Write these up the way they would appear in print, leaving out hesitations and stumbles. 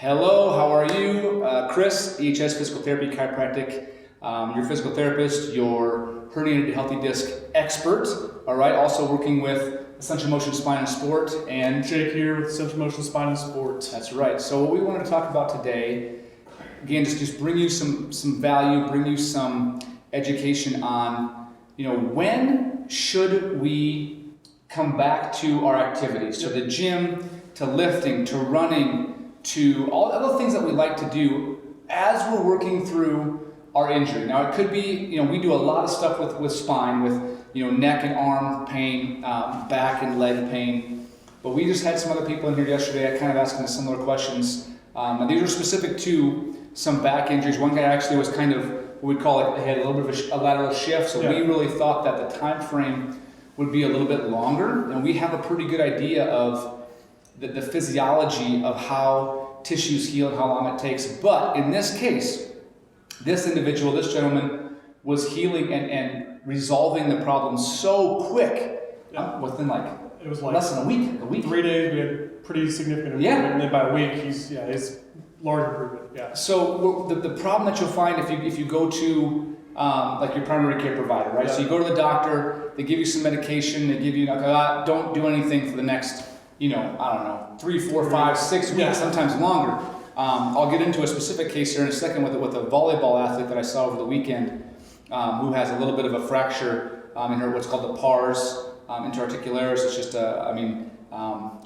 Hello, how are you? Chris, EHS Physical Therapy Chiropractic, your physical therapist, your herniated healthy disc expert, all right? Also working with Essential Motion Spine and Sport. And Jake here with Essential Motion Spine and Sport. That's right. So what we wanted to talk about today, again, just bring you some value, bring you some education on, when should we come back to our activities, to the gym, to lifting, to running, to all the other things that we like to do as we're working through our injury. Now it could be, we do a lot of stuff with spine, with, neck and arm pain, back and leg pain, but we just had some other people in here yesterday kind of asking us similar questions. And these are specific to some back injuries. One guy actually was kind of, what we call it, he had a little bit of a lateral shift, so we really thought that the time frame would be a little bit longer, and we have a pretty good idea of the physiology of how tissues heal and how long it takes. But in this case, this individual, this gentleman, was healing and resolving the problem so quick, within it was like less than a week. 3 days, we had pretty significant improvement, and then by a week, he's large improvement. So the problem that you'll find if you go to like your primary care provider, right? So you go to the doctor, they give you some medication, they give you, don't do anything for the next, 3, 4, 5, 6 weeks, sometimes longer. I'll get into a specific case here in a second with a volleyball athlete that I saw over the weekend who has a little bit of a fracture in her, what's called the pars interarticularis. It's just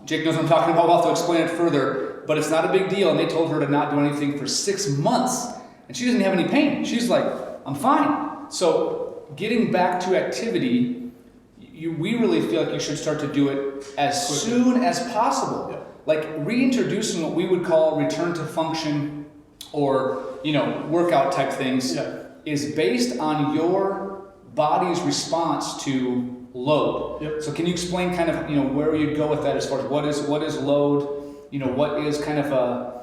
Jake knows what I'm talking about. I'll have to explain it further, but it's not a big deal. And they told her to not do anything for 6 months, and she doesn't have any pain. She's like, I'm fine. So getting back to activity, we really feel like you should start to do it as soon as possible. Yeah. Like reintroducing what we would call return to function or, workout type things is based on your body's response to load. Yep. So can you explain kind of, where you'd go with that as far as what is load, what is kind of a,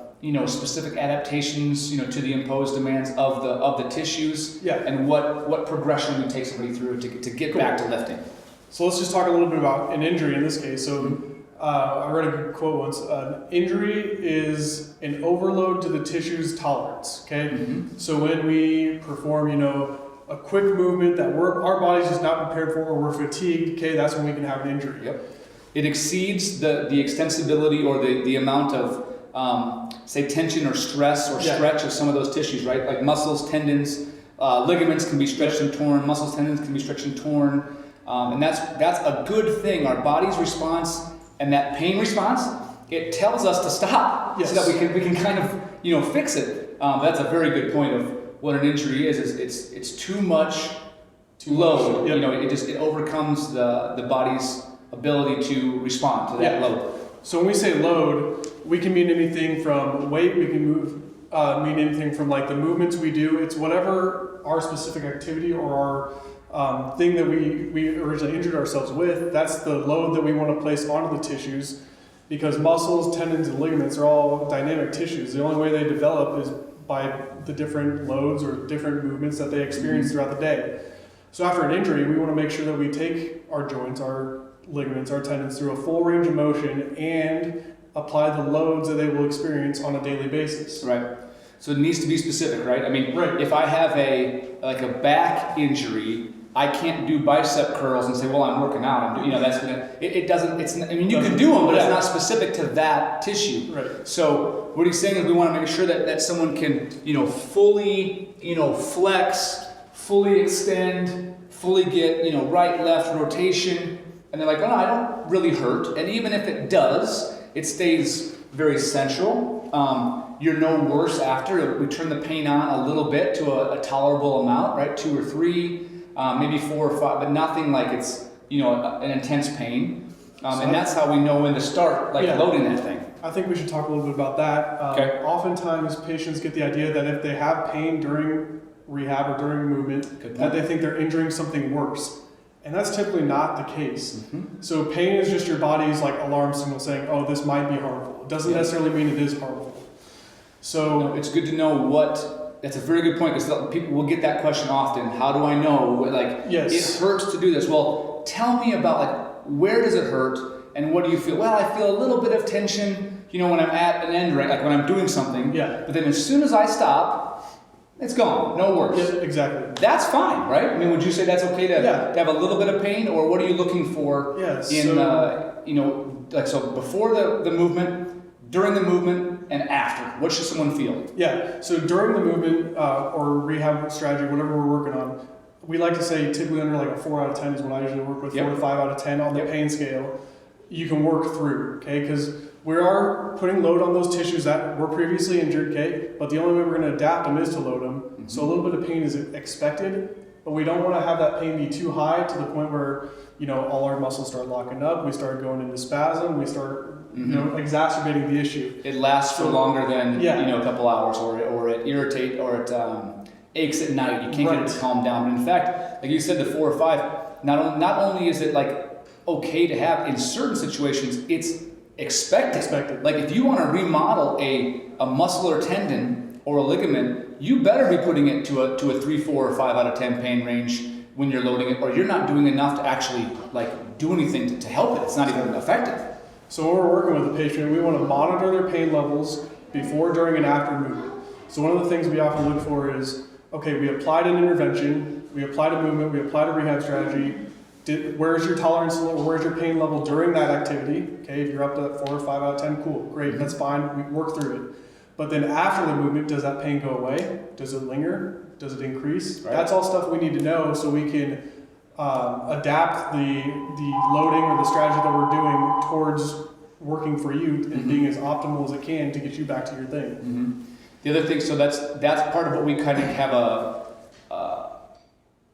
specific adaptations, to the imposed demands of the tissues, and what progression we take somebody through to get back to lifting. So let's just talk a little bit about an injury in this case. So I read a good quote once. Injury is an overload to the tissue's tolerance. Okay. Mm-hmm. So when we perform, a quick movement that our body's just not prepared for, or we're fatigued, okay, that's when we can have an injury. Yep. It exceeds the extensibility or the amount of say tension or stress or stretch of some of those tissues, right? Like muscles, tendons, ligaments can be stretched and torn. Muscles, tendons can be stretched and torn. And that's a good thing. Our body's response and that pain response, it tells us to stop so that we can kind of fix it. That's a very good point of what an injury is. It's too much load. Yep. It overcomes the body's ability to respond to that load. So when we say load, we can mean anything from weight. We can mean anything from like the movements we do. It's whatever our specific activity or our thing that we originally injured ourselves with, that's the load that we want to place onto the tissues, because muscles, tendons, and ligaments are all dynamic tissues. The only way they develop is by the different loads or different movements that they experience throughout the day. So after an injury, we want to make sure that we take our joints, our ligaments, our tendons through a full range of motion and apply the loads that they will experience on a daily basis. Right. So it needs to be specific, right? I mean, if I have a back injury, I can't do bicep curls and say, well, I'm working out. That's gonna. It doesn't. You can do them, but it's not specific to that tissue. Right. So what he's saying is we want to make sure that someone can, fully, flex, fully extend, fully get, right, left rotation, and they're like, oh no, I don't really hurt. And even if it does, it stays very central. You're no worse after. We turn the pain on a little bit to a tolerable amount, right? 2 or 3, maybe 4 or 5, but nothing like it's, an intense pain. And that's how we know when to start, loading that thing. I think we should talk a little bit about that. Oftentimes patients get the idea that if they have pain during rehab or during movement, that they think they're injuring something worse. And that's typically not the case. Mm-hmm. So pain is just your body's alarm signal saying, oh, this might be harmful. It doesn't necessarily mean it is harmful. So it's good to know that's a very good point, because people will get that question often. How do I know? It hurts to do this. Well, tell me about where does it hurt? And what do you feel? Well, I feel a little bit of tension, when I'm at an end, right? Like when I'm doing something. Yeah. But then as soon as I stop, it's gone. No worse. Yeah, exactly. That's fine, right? I mean, would you say that's okay to have a little bit of pain, or what are you looking for so before the movement, during the movement, and after? What should someone feel? Yeah. So during the movement or rehab strategy, whatever we're working on, we like to say typically under like a 4 out of 10 is what I usually work with. 4 to 5 out of 10 on the pain scale. You can work through, okay? Because we are putting load on those tissues that were previously injured, okay? But the only way we're going to adapt them is to load them. Mm-hmm. So a little bit of pain is expected, but we don't want to have that pain be too high to the point where, all our muscles start locking up, we start going into spasm, we start, exacerbating the issue. It lasts for longer than, a couple hours, or it irritates, or it aches at night. You can't get it to calm down. But in fact, like you said, the 4 or 5, not only is it like okay to have, in certain situations, it's expected. Like if you want to remodel a muscle or tendon or a ligament, you better be putting it to a 3, 4, or 5 out of 10 pain range when you're loading it, or you're not doing enough to actually do anything to help it. It's not even effective. So when we're working with a patient, we want to monitor their pain levels before, during, and after movement. So one of the things we often look for is, okay, we applied an intervention, we applied a movement, we applied a rehab strategy. Where's your tolerance level? Where's your pain level during that activity? Okay, if you're up to that 4 or 5 out of 10, cool, great, that's fine. We work through it. But then after the movement, does that pain go away? Does it linger? Does it increase? Right. That's all stuff we need to know so we can adapt the loading or the strategy that we're doing towards working for you and being as optimal as it can to get you back to your thing. Mm-hmm. The other thing, so that's part of what we kind of have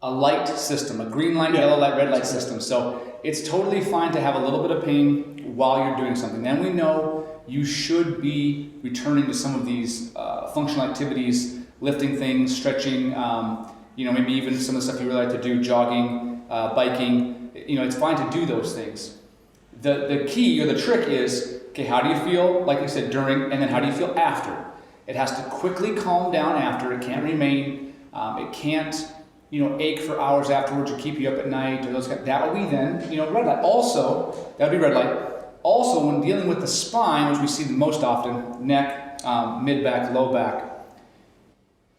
a light system, a green light, yellow light, red light system. So it's totally fine to have a little bit of pain while you're doing something. Then we know you should be returning to some of these functional activities, lifting things, stretching, maybe even some of the stuff you really like to do, jogging, biking. It's fine to do those things. The key or the trick is, okay, how do you feel, like you said, during, and then how do you feel after? It has to quickly calm down after. It can't remain, it can't, ache for hours afterwards or keep you up at night or those kind. That would be then, red light. Also, that would be red light. Also, when dealing with the spine, which we see the most often, neck, mid-back, low back,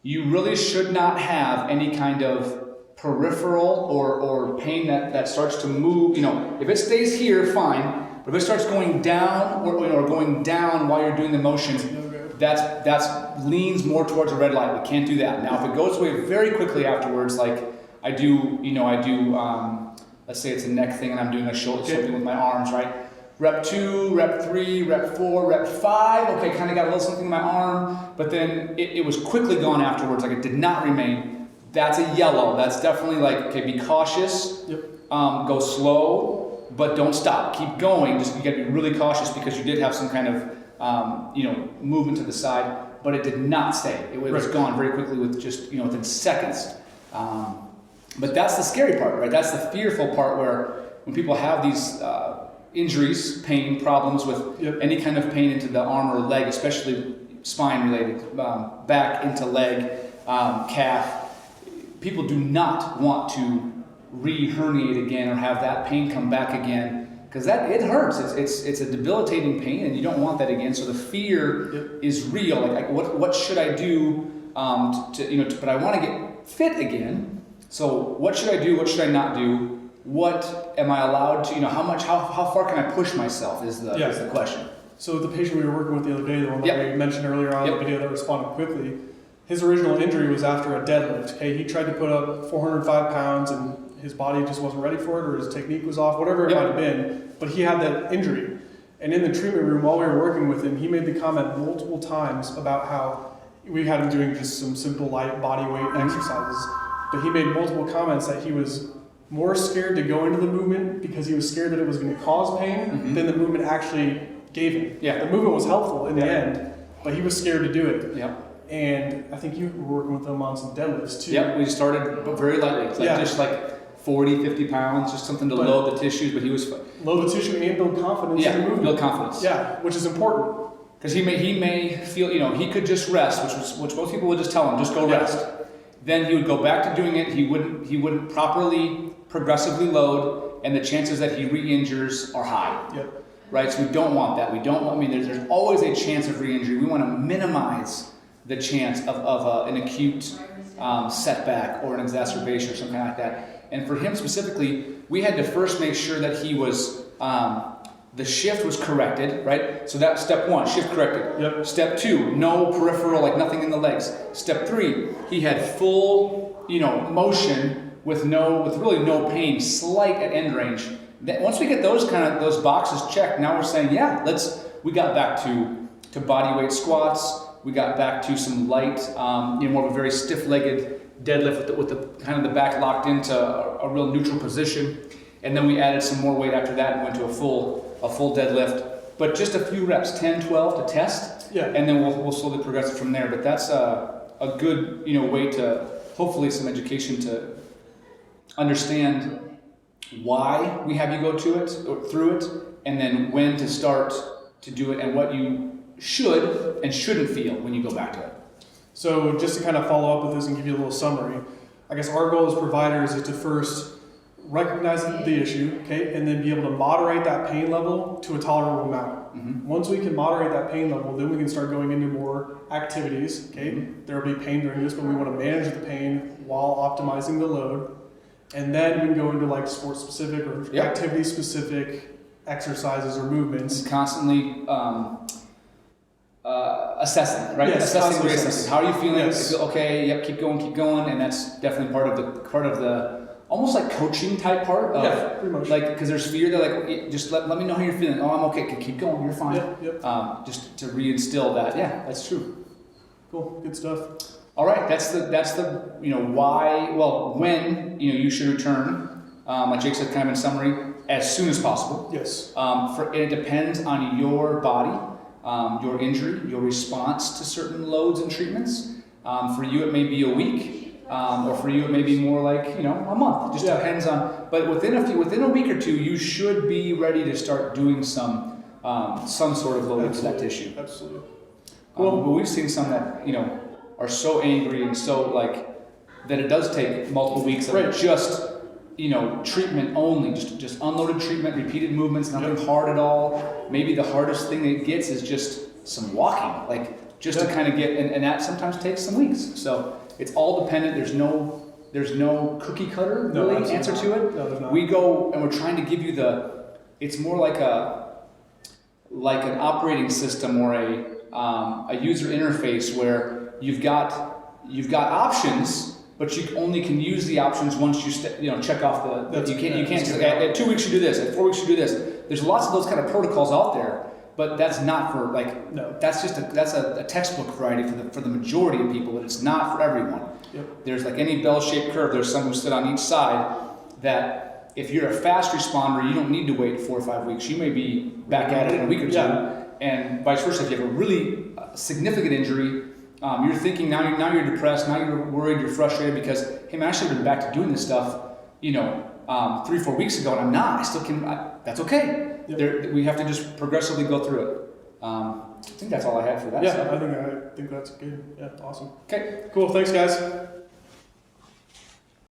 you really should not have any kind of peripheral or pain that starts to move. If it stays here, fine. But if it starts going down or going down while you're doing the motion, that's leans more towards a red light. We can't do that. Now, if it goes away very quickly afterwards, like I do, let's say it's a neck thing and I'm doing a shoulder something with my arms, right? Rep 2, rep 3, rep 4, rep 5. Okay, kind of got a little something in my arm, but then it was quickly gone afterwards. Like it did not remain. That's a yellow. That's definitely like, okay, be cautious. Yep. Go slow, but don't stop. Keep going. Just you got to be really cautious because you did have some kind of movement to the side, but it did not stay. It was gone very quickly with just, within seconds. But that's the scary part, right? That's the fearful part where when people have these injuries, pain, problems with any kind of pain into the arm or leg, especially spine related, back into leg, calf, people do not want to re-herniate again or have that pain come back again. Because it hurts. It's a debilitating pain, and you don't want that again. So the fear is real. Like what should I do? But I want to get fit again. So what should I do? What should I not do? What am I allowed to? How far can I push myself? Is the question. So the patient we were working with the other day, the one that we mentioned earlier on the video that responded quickly, his original injury was after a deadlift. Okay, he tried to put up 405 pounds and his body just wasn't ready for it, or his technique was off, whatever it might have been, but he had that injury. And in the treatment room, while we were working with him, he made the comment multiple times about how we had him doing just some simple light body weight exercises, but he made multiple comments that he was more scared to go into the movement because he was scared that it was going to cause pain than the movement actually gave him. Yeah. The movement was helpful in the end, but he was scared to do it. Yeah. And I think you were working with him on some deadlifts too. Yep, we started but very lightly, just like 40, 50 pounds, just something to load the tissues, but he was... Load the tissue and build confidence in the movement. Build confidence. Yeah, which is important. Because he may feel, he could just rest, which most people would just tell him, just go rest. Then he would go back to doing it, he wouldn't properly, progressively load, and the chances that he re-injures are high. Yep. Right, so we don't want that. We don't. I mean, there's always a chance of re-injury. We want to minimize the chance of an acute setback or an exacerbation or something like that. And for him specifically, we had to first make sure that he was the shift was corrected. Right, so that's step one, shift corrected. Yep. Step two, no peripheral, like nothing in the legs. Step three, he had full, motion with really no pain, slight at end range. Once we get those boxes checked, now we're saying, yeah, we got back to body weight squats. We got back to some light, more of a very stiff-legged deadlift with the kind of the back locked into a real neutral position. And then we added some more weight after that and went to a full deadlift. But just a few reps, 10, 12 to test. Yeah. And then we'll slowly progress it from there. But that's a good, way to, hopefully some education to understand why we have you go to it or through it, and then when to start to do it and what you should and shouldn't feel when you go back to it. So just to kind of follow up with this and give you a little summary, I guess our goal as providers is to first recognize the issue, okay, and then be able to moderate that pain level to a tolerable amount. Mm-hmm. Once we can moderate that pain level, then we can start going into more activities, okay? Mm-hmm. There will be pain during this, but we want to manage the pain while optimizing the load. And then we can go into like sport specific or activity specific exercises or movements. And constantly assessing, right? Yes, assessing, reassessing. How are you feeling? Yes. Okay, yep, keep going, and that's definitely part of the almost like coaching type part of pretty much. like, because there's fear that like just let me know how you're feeling. Oh, I'm okay. Keep going. You're fine. Yep. Just to reinstill that. Yeah, that's true. Cool, good stuff. All right, that's the why. Well, when you should return, like Jake said, kind of in summary, as soon as possible. Yes. It depends on your body, your injury, your response to certain loads and treatments. For you, it may be a week, or for you, it may be more like a month. It just depends on. But within a week or two, you should be ready to start doing some sort of loading to that tissue. Absolutely. But we've seen some that are so angry and so that it does take multiple weeks of just treatment only, just unloaded treatment, repeated movements, nothing hard at all. Maybe the hardest thing it gets is just some walking, to kind of get, and that sometimes takes some weeks. So it's all dependent. There's no cookie cutter really answer to it. No, there's not. We go and we're trying to give you it's more like an operating system or a user interface where you've got options, but you only can use the options once you check off the. You can't say at 2 weeks you do this, at 4 weeks you do this. There's lots of those kind of protocols out there, but that's not for that's just a textbook variety for the majority of people, but it's not for everyone. Yep. There's like any bell-shaped curve. There's some who sit on each side that if you're a fast responder, you don't need to wait 4 or 5 weeks. You may be back at it in a week or two, and vice versa. If you have a really significant injury. You're thinking now you're depressed, now you're worried, you're frustrated because, hey man, I should have been back to doing this stuff, 3 or 4 weeks ago, and I'm not. I still can. That's okay. Yep. We have to just progressively go through it. I think that's all I had for that. Yeah, I think that's good. Yeah, awesome. Okay. Cool. Thanks, guys.